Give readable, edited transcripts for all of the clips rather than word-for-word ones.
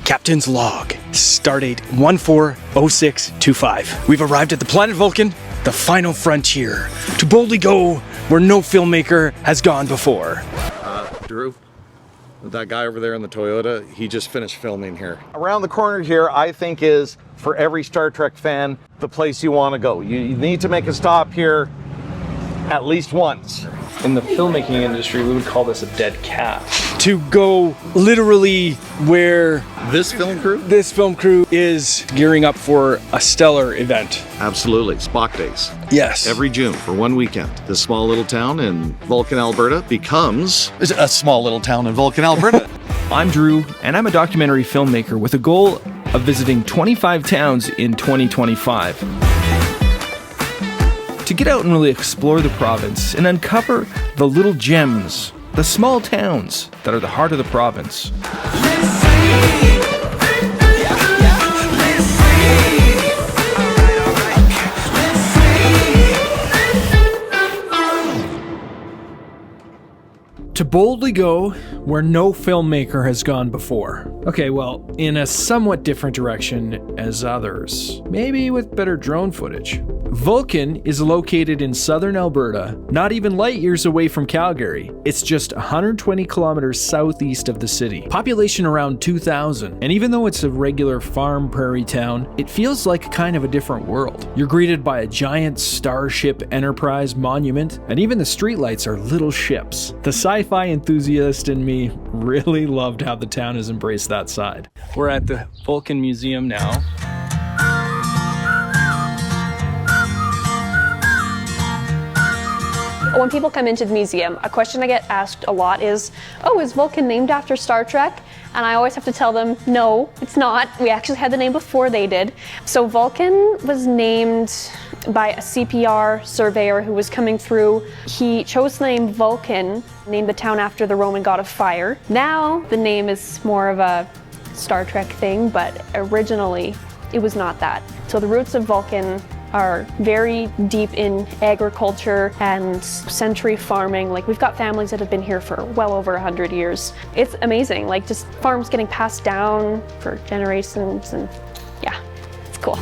Captain's log. Stardate 140625. We've arrived at the planet Vulcan, the final frontier, to boldly go where no filmmaker has gone before. Drew, that guy over there in the Toyota, he just finished filming here. Around the corner here, I think, is, for every Star Trek fan, the place you want to go. You need to make a stop here at least once. In the filmmaking industry, we would call this a dead cat. To go literally where This film crew? this film crew is gearing up for a stellar event. Absolutely, Spock Days. Yes. Every June for one weekend. This small little town in Vulcan, Alberta becomes a small little town in Vulcan, Alberta. I'm Drew, and I'm a documentary filmmaker with a goal of visiting 25 towns in 2025. To get out and really explore the province and uncover the little gems, the small towns that are the heart of the province. To boldly go where no filmmaker has gone before. Okay, well, in a somewhat different direction as others. Maybe with better drone footage. Vulcan is located in southern Alberta, not even light years away from Calgary. It's just 120 kilometers southeast of the city. Population around 2,000. And even though it's a regular farm prairie town, it feels like kind of a different world. You're greeted by a giant Starship Enterprise monument, and even the streetlights are little ships. The sci-fi enthusiast in me really loved how the town has embraced that side. We're at the Vulcan Museum now. When people come into the museum, a question I get asked a lot is, oh, is Vulcan named after Star Trek? And I always have to tell them, no, it's not. We actually had the name before they did. So Vulcan was named by a CPR surveyor who was coming through. He chose the name Vulcan, named the town after the Roman god of fire. Now the name is more of a Star Trek thing, but originally it was not that. So the roots of Vulcan are very deep in agriculture and century farming. Like, we've got families that have been here for well over 100 years. It's amazing, like just farms getting passed down for generations, and yeah, it's cool.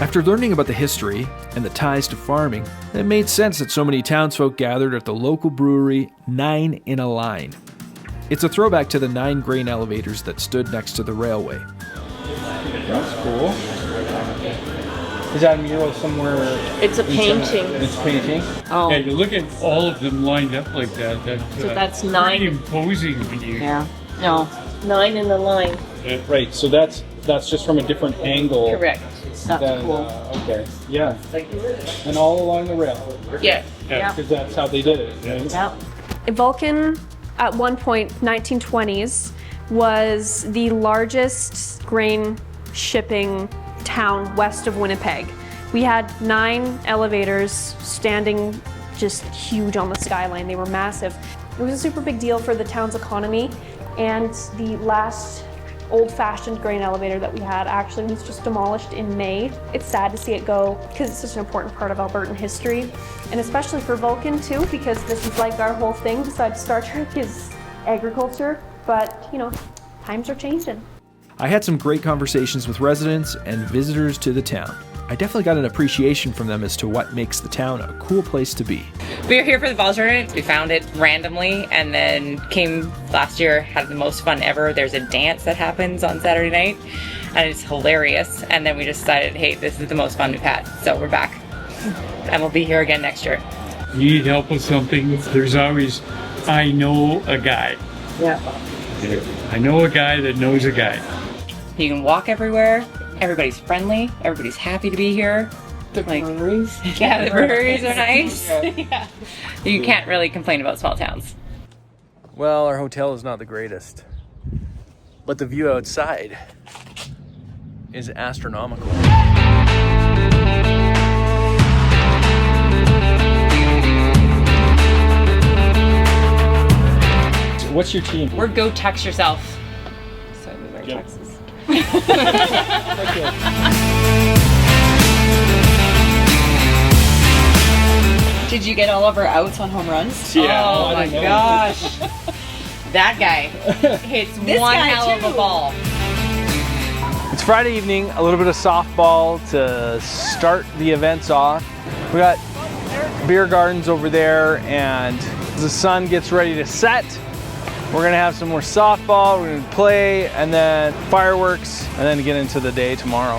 After learning about the history and the ties to farming, it made sense that so many townsfolk gathered at the local brewery 9 in a Line. It's a throwback to the 9 grain elevators that stood next to the railway. That's cool. Is that a mural somewhere? It's a painting. It's a painting? Oh. Yeah, you look at all of them lined up like that. So that's pretty 9. imposing when you. Yeah. No, 9 in the line. Right, so that's just from a different angle. Correct. That's cool. Okay, yeah. And all along the rail. Yeah. Yeah. Because that's how they did it. Right? Yeah. Vulcan, at one point, 1920s, was the largest grain shipping town west of Winnipeg. We had 9 elevators standing just huge on the skyline. They were massive. It was a super big deal for the town's economy, and the last old-fashioned grain elevator that we had actually was just demolished in May. It's sad to see it go because it's such an important part of Albertan history, and especially for Vulcan too, because this is like our whole thing besides Star Trek is agriculture, but you know, times are changing. I had some great conversations with residents and visitors to the town. I definitely got an appreciation from them as to what makes the town a cool place to be. We were here for the Voyage tournament. We found it randomly and then came last year, had the most fun ever. There's a dance that happens on Saturday night and it's hilarious. And then we just decided, hey, this is the most fun we've had. So we're back and we'll be here again next year. You need help with something, there's always, I know a guy. Yeah. I know a guy that knows a guy. You can walk everywhere. Everybody's friendly. Everybody's happy to be here. The breweries. Yeah, the breweries are nice. Yeah. You can't really complain about small towns. Well, our hotel is not the greatest, but the view outside is astronomical. What's your team? We're Go Tex Yourself. So we wear Texas. Did you get all of our outs on home runs? Yeah. Oh my gosh. That guy hits one hell of a ball. It's Friday evening, a little bit of softball to start the events off. We got beer gardens over there, and as the sun gets ready to set, we're gonna have some more softball, we're gonna play, and then fireworks, and then get into the day tomorrow.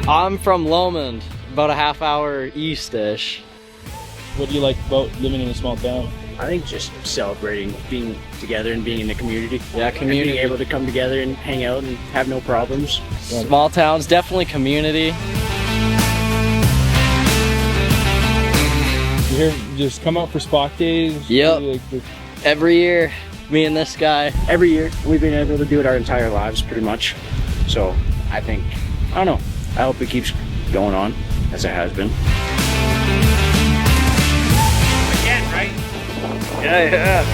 I'm from Lomond, about a half hour east-ish. What do you like about living in a small town? I think just celebrating, being together and being in the community. Yeah, community. And being able to come together and hang out and have no problems. Small towns, definitely community. You hear, just come out for Spock Days? Yep. Every year, me and this guy. Every year, we've been able to do it our entire lives, pretty much. So, I think, I don't know, I hope it keeps going on, as it has been. Again, right? Yeah.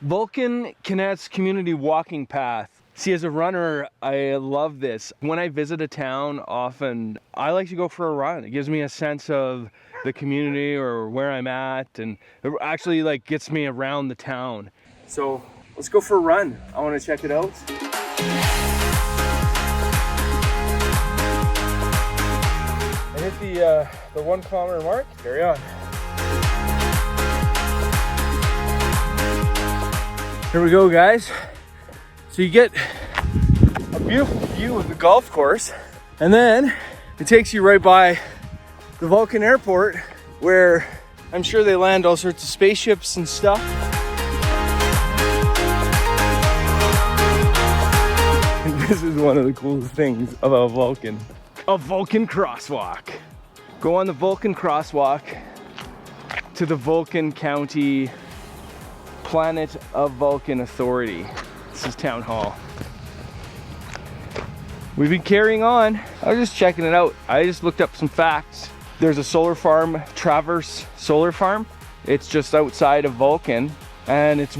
Vulcan Kinet's community walking path. See, as a runner, I love this. When I visit a town, often I like to go for a run. It gives me a sense of the community or where I'm at, and it actually like gets me around the town. So let's go for a run. I want to check it out. I hit the 1 kilometer mark. Carry on. Here we go, guys. So you get a beautiful view of the golf course, and then it takes you right by the Vulcan airport, where I'm sure they land all sorts of spaceships and stuff. And this is one of the coolest things about Vulcan. A Vulcan crosswalk. Go on the Vulcan crosswalk to the Vulcan County Planet of Vulcan Authority. This is Town Hall. We've been carrying on. I was just checking it out. I just looked up some facts. There's a solar farm, Traverse Solar Farm. It's just outside of Vulcan, and it's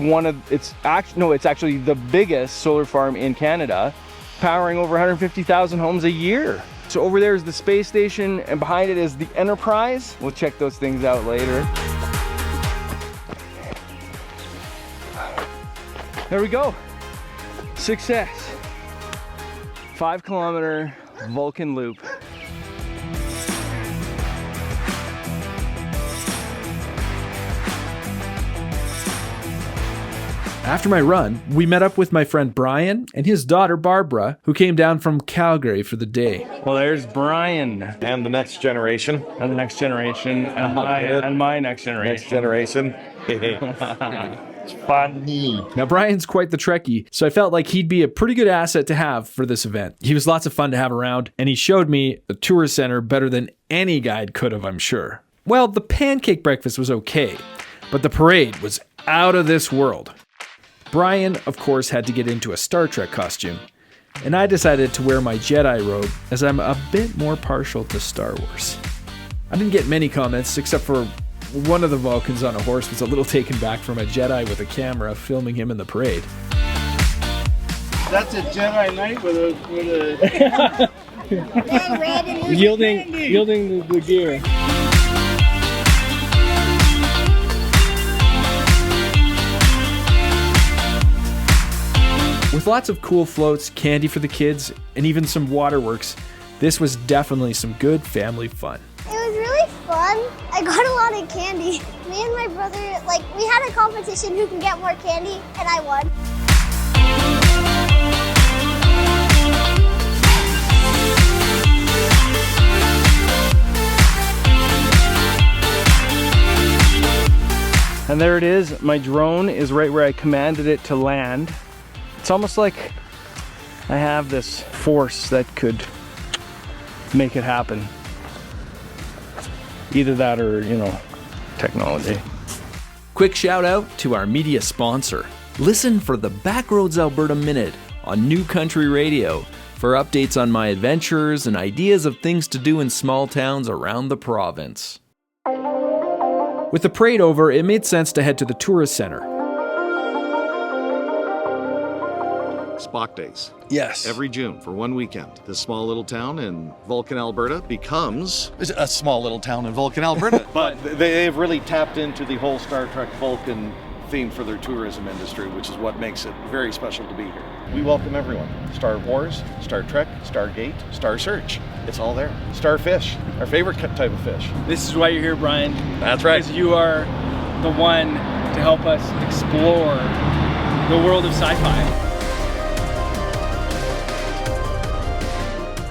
actually the biggest solar farm in Canada, powering over 150,000 homes a year. So over there is the space station, and behind it is the Enterprise. We'll check those things out later. There we go. Success. 5 kilometer Vulcan loop. After my run, we met up with my friend Brian and his daughter Barbara, who came down from Calgary for the day. Well, there's Brian. And the next generation. And the next generation. And my next generation. Next generation. It's funny. Now, Brian's quite the Trekkie, so I felt like he'd be a pretty good asset to have for this event. He was lots of fun to have around, and he showed me the tourist center better than any guide could have, I'm sure. Well, the pancake breakfast was okay, but the parade was out of this world. Brian, of course, had to get into a Star Trek costume, and I decided to wear my Jedi robe as I'm a bit more partial to Star Wars. I didn't get many comments, except for one of the Vulcans on a horse was a little taken back from a Jedi with a camera filming him in the parade. That's a Jedi Knight with a yielding the gear. With lots of cool floats, candy for the kids, and even some waterworks, this was definitely some good family fun. It was really fun. I got a lot of candy. Me and my brother, we had a competition who can get more candy, and I won. And there it is. My drone is right where I commanded it to land. It's almost like I have this force that could make it happen. Either that or, technology. Quick shout out to our media sponsor. Listen for the Backroads Alberta Minute on New Country Radio for updates on my adventures and ideas of things to do in small towns around the province. With the parade over, it made sense to head to the tourist center. Spock Days. Yes. Every June for one weekend. This small little town in Vulcan, Alberta becomes a small little town in Vulcan, Alberta. But they've really tapped into the whole Star Trek Vulcan theme for their tourism industry, which is what makes it very special to be here. We welcome everyone. Star Wars, Star Trek, Stargate, Star Search. It's all there. Starfish, our favorite type of fish. This is why you're here, Brian. That's right. Because you are the one to help us explore the world of sci-fi.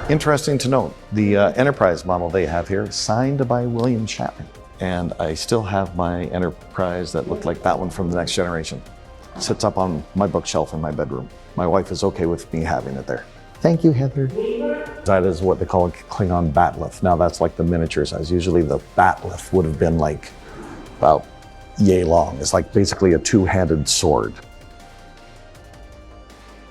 Interesting to note, the Enterprise model they have here is signed by William Shatner. And I still have my Enterprise that looked like that one from The Next Generation. It sits up on my bookshelf in my bedroom. My wife is okay with me having it there. Thank you, Heather. That is what they call a Klingon batleth. Now that's like the miniature size. Usually the batleth would have been like about yay long. It's like basically a two-handed sword.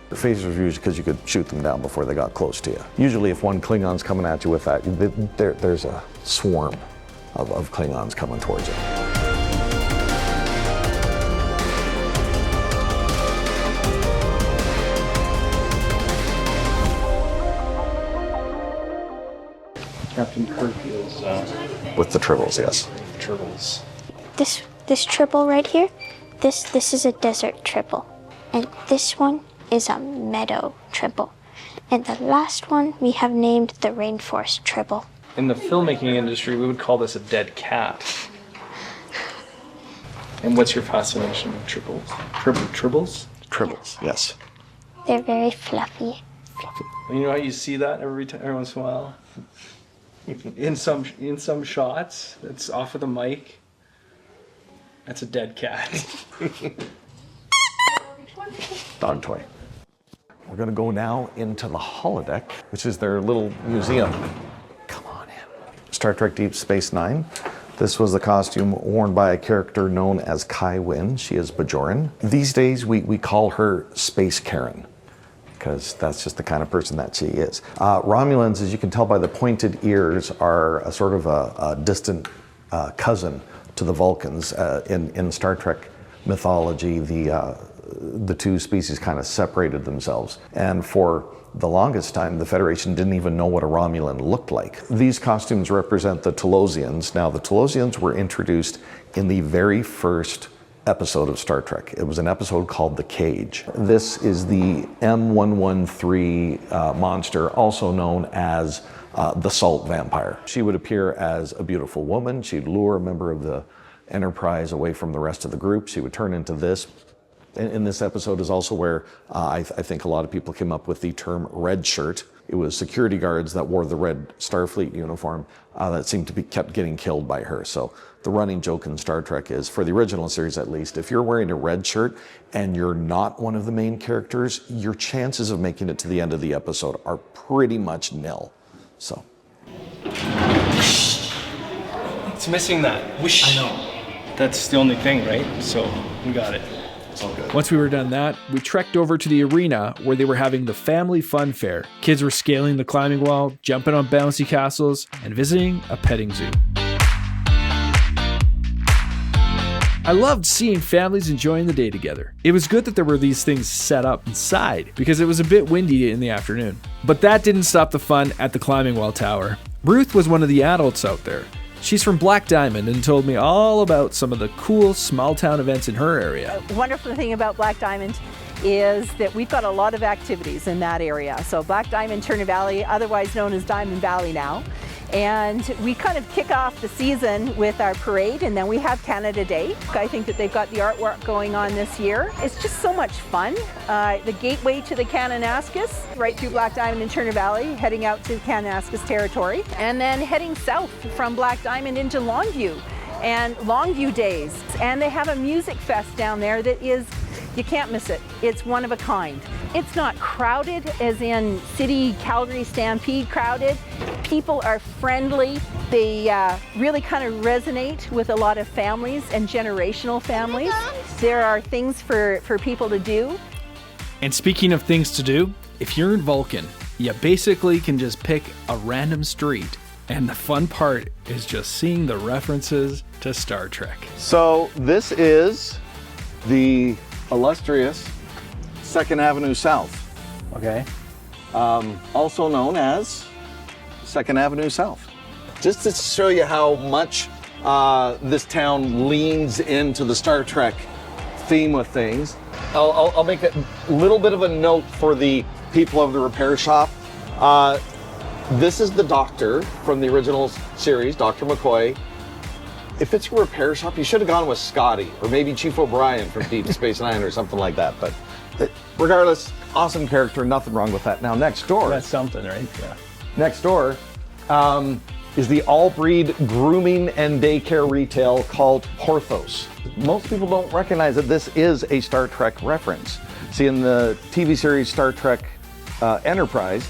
The phasers were used because you could shoot them down before they got close to you. Usually if one Klingon's coming at you with that, there's a swarm of Klingons coming towards you. Captain Kirk is With the tribbles, yes. Tribbles. This tribble right here, this is a desert tribble. And this one is a meadow tribble. And the last one we have named the rainforest tribble. In the filmmaking industry, we would call this a dead cat. And what's your fascination with tribbles? Tribbles? Tribbles, yes. They're very fluffy. You know how you see that every once in a while? In some shots, it's off of the mic. That's a dead cat. Dog toy. We're gonna go now into the holodeck, which is their little museum. Come on in. Star Trek Deep Space Nine. This was the costume worn by a character known as Kai Wynn. She is Bajoran. These days, we call her Space Karen, because that's just the kind of person that she is. Romulans, as you can tell by the pointed ears, are a sort of a distant cousin to the Vulcans. In Star Trek mythology, the two species kind of separated themselves. And for the longest time, the Federation didn't even know what a Romulan looked like. These costumes represent the Telosians. Now, the Telosians were introduced in the very first episode of Star Trek. It was an episode called The Cage. This is the M113 monster, also known as the Salt Vampire. She would appear as a beautiful woman. She'd lure a member of the Enterprise away from the rest of the group. She would turn into this. In this episode is also where I think a lot of people came up with the term red shirt. It was security guards that wore the red Starfleet uniform that seemed to be kept getting killed by her. So the running joke in Star Trek is, for the original series at least, if you're wearing a red shirt and you're not one of the main characters, your chances of making it to the end of the episode are pretty much nil. So. It's missing that. Whoosh. I know. That's the only thing, right? So we got it. It's all good. Once we were done that, we trekked over to the arena where they were having the family fun fair. Kids were scaling the climbing wall, jumping on bouncy castles, and visiting a petting zoo. I loved seeing families enjoying the day together. It was good that there were these things set up inside because it was a bit windy in the afternoon. But that didn't stop the fun at the climbing wall tower. Ruth was one of the adults out there. She's from Black Diamond and told me all about some of the cool small town events in her area. The wonderful thing about Black Diamond is that we've got a lot of activities in that area. So Black Diamond, Turner Valley, otherwise known as Diamond Valley now. And we kind of kick off the season with our parade, and then we have Canada Day. I think that they've got the artwork going on this year. It's just so much fun. The gateway to the Kananaskis, right through Black Diamond and Turner Valley, heading out to Kananaskis territory, and then heading south from Black Diamond into Longview, and Longview Days. And they have a music fest down there that is, you can't miss it. It's one of a kind. It's not crowded as in City Calgary Stampede crowded. People are friendly. They really kind of resonate with a lot of families and generational families. There are things for people to do. And speaking of things to do, if you're in Vulcan, you basically can just pick a random street And the fun part is just seeing the references to Star Trek. So this is the illustrious 2nd Avenue South. Okay. Also known as 2nd Avenue South. Just to show you how much this town leans into the Star Trek theme of things, I'll make a little bit of a note for the people of the repair shop. This is the doctor from the original series, Dr. McCoy. If it's a repair shop, you should have gone with Scotty, or maybe Chief O'Brien from Deep Space Nine or something like that. But regardless, awesome character, nothing wrong with that. Now next door. That's something, right? Yeah. Next door is the all-breed grooming and daycare retail called Porthos. Most people don't recognize that this is a Star Trek reference. See, in the TV series Star Trek Enterprise,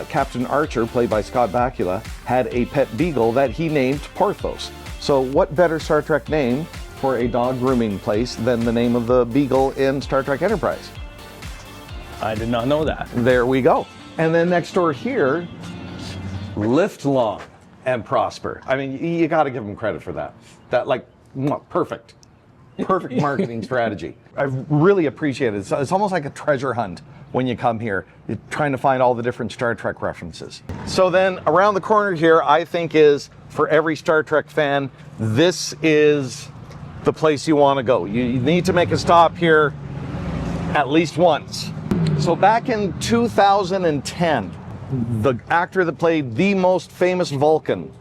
Captain Archer, played by Scott Bakula, had a pet beagle that he named Porthos. So what better Star Trek name for a dog grooming place than the name of the beagle in Star Trek Enterprise? I did not know that. There we go. And then next door here, lift long and prosper. I mean, you got to give them credit for that. That, like, perfect. Perfect marketing strategy. I really appreciate it. It's almost like a treasure hunt when you come here. You're trying to find all the different Star Trek references. So then around the corner here, I think is, for every Star Trek fan, this is the place you want to go. You need to make a stop here at least once. So back in 2010, the actor that played the most famous Vulcan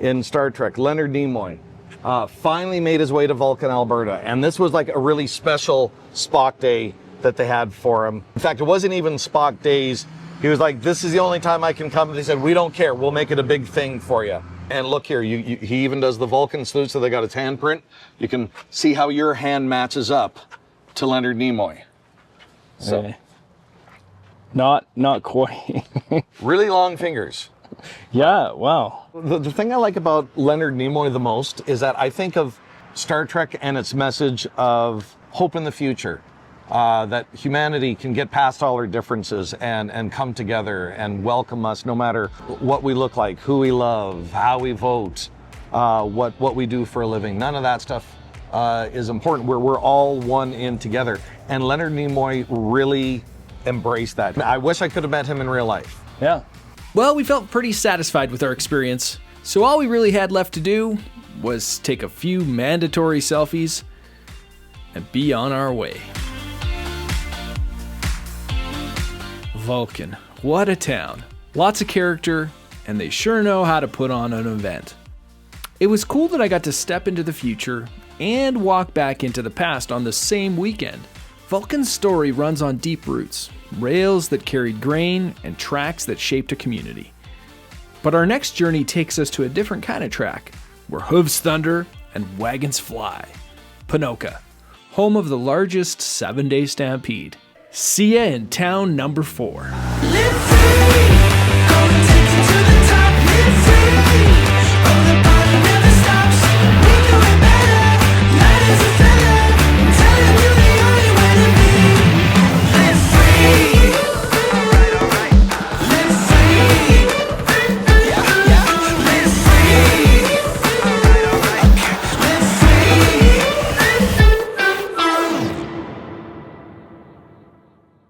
in Star Trek, Leonard Nimoy, finally made his way to Vulcan, Alberta. And this was like a really special Spock Day that they had for him. In fact, it wasn't even Spock Days. He was like, this is the only time I can come. And they said, we don't care. We'll make it a big thing for you. And look here, he even does the Vulcan salute, so they got his handprint. You can see how your hand matches up to Leonard Nimoy. So, not quite. Really long fingers. Yeah, wow. The thing I like about Leonard Nimoy the most is that I think of Star Trek and its message of hope in the future. That humanity can get past all our differences and come together and welcome us no matter what we look like, who we love, how we vote, what we do for a living. None of that stuff is important. We're all one in together. And Leonard Nimoy really embraced that. I wish I could have met him in real life. Yeah. Well, we felt pretty satisfied with our experience, so all we really had left to do was take a few mandatory selfies and be on our way. Vulcan, what a town. Lots of character, and they sure know how to put on an event. It was cool that I got to step into the future and walk back into the past on the same weekend. Vulcan's story runs on deep roots, rails that carried grain and tracks that shaped a community. But our next journey takes us to a different kind of track, where hooves thunder and wagons fly. Ponoka, home of the largest 7-day stampede. See ya in town number 4. Live free.